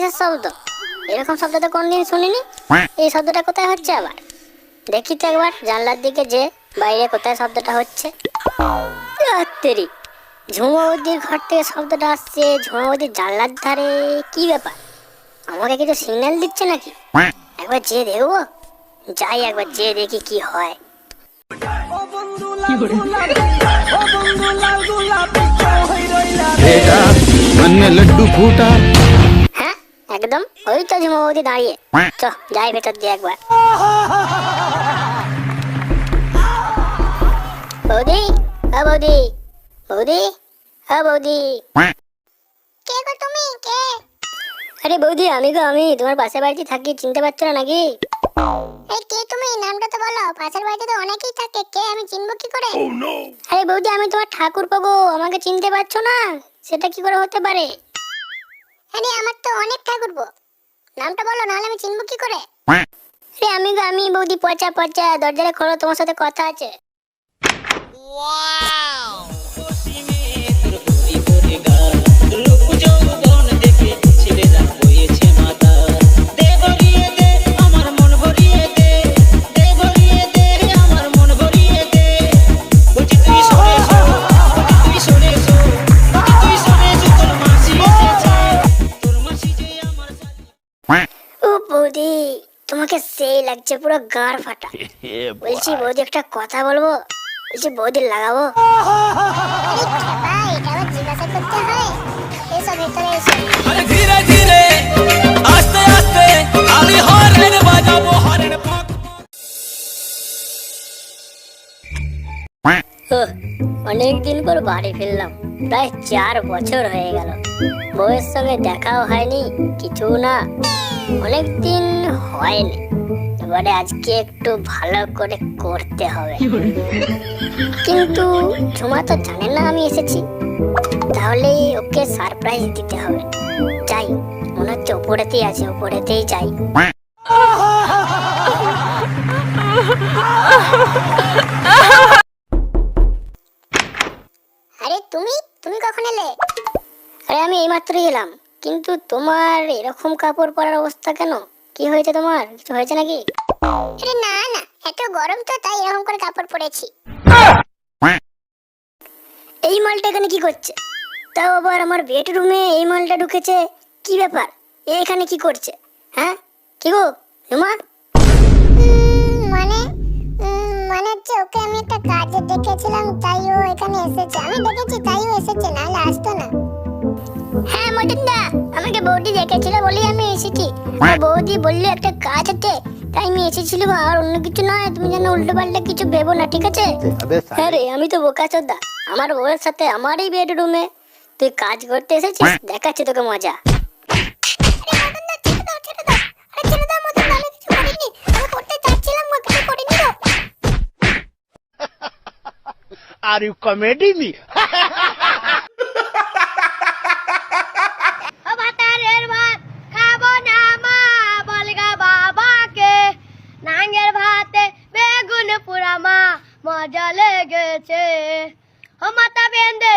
কিসের শব্দ? এরকম শব্দ তো কোনদিন শুনিনি। এই শব্দটা কোথায় হচ্ছে আবার? দেখি তো একবার জানলার দিকে যে বাইরে কোথায় শব্দটা হচ্ছে। রাত্রি ঝুমৌদির ঘর থেকে শব্দটা আসছে, ঝুমৌদির জানলার ধারে। কি ব্যাপার, আমাকে কিছু সিগন্যাল দিচ্ছে নাকি? একবার যেয়ে দেখবো, যাই একবার যেয়ে দেখি কি হয়। लड्डू फूटा। হ্যাঁ একদম, ওই তো ঝুমৌদি দাঁড়িয়ে। চ যাই ভেতর দিয়ে একবার। বৌদি, হ্যাঁ বৌদি, বৌদি, হ্যাঁ বৌদি। কে গো তুমি? কে? আরে বৌদি আমি গো, আমি তোমার পাশের বাড়িতে থাকি, চিনতে পারছো না নাকি? এই কে তুমি? নামটা তো বলো, পাশের বাড়িতে তো অনেকেই থাকে, কে আমি চিনবো কি করে? আরে বৌদি আমি তোমার ঠাকুরপো গো, আমাকে চিনতে পারছো না? সেটা কি করে হতে পারে? আরে আমার তো অনেক ঠাকুরপো, নামটা বলো নাহলে আমি চিনবো কি করে? আরে আমি গো, আমি বৌদি। পচা পচা, দরজাটা খোলো, তোমার সাথে কথা আছে। ও বৌদি, তোমাকে সেই লাগছে, পুরো গাঁড় ফাটা। বলছি বৌদি একটা কথা বলবো, বলছি বৌদি লাগাবো। এটা আবার জিজ্ঞাসা করতে হয়? এসো ভেতরে এসো। আরে ধীরে ধীরে আস্তে আস্তে আমি হরেন বাজাবো, হরেন পক অনেকদিন পর বাড়ি ফিরলাম, প্রায় 4 বছর হয়ে গেল। বউয়ের সঙ্গে দেখাও হয়নি, কিছু না, অনেকদিন হয়নি। এবারে আজকে একটু ভালো করে করতে হবে। কিন্তু ঝুমা তো জানে না আমি এসেছি, তাহলে ওকে সারপ্রাইজ দিতে হবে। যাই, মনে হচ্ছে ওপরেতেই আছে, ওপরেতেই যাই। আরে তুমি তুমি কখন এলে? আরে আমি এইমাত্রই এলাম, কিন্তু তোমার এরকম কাপড় পরার অবস্থা কেন? কি হয়েছে তোমার? কিছু হয়েছে নাকি? আরে না না, এত গরম তো তাই এরকম করে কাপড় পরেছি। এই মালটা এখানে কি করছে? তাও আবার আমার বেডরুমে এই মালটা ঢুকেছে। কি ব্যাপার, এখানে কি করছে? হ্যাঁ কি গো ঝুমা? মানে মানে হচ্ছে ওকে আমি একটা কাজে ডেকেছিলাম, তাই ও এখানে এসেছে। আমি ডেকেছি তাই ও এসেছে, নাহলে আসতো না। হ্যাঁ মদনদা, আমাকে বৌদি ডেকেছিল বলি আমি এসেছি। আর বৌদি বললো একটা কাজ আছে, তাই আমি এসেছিলাম, আর অন্য কিছু নয়। তুমি যেন উল্টো পাল্টা কিছু ভেবো না, ঠিক আছে? হ্যাঁ রে, আমি তো বোকাচোদা, আমার বউয়ের সাথে আমারই বেডরুমে তুই কাজ করতে এসেছিস। দেখাচ্ছি তোকে মজা। Are you comedy me? নাঙ্গের ভাতে বেগুন পোড়া মা, মজা লেগেছে ও মাথা বেঁধে।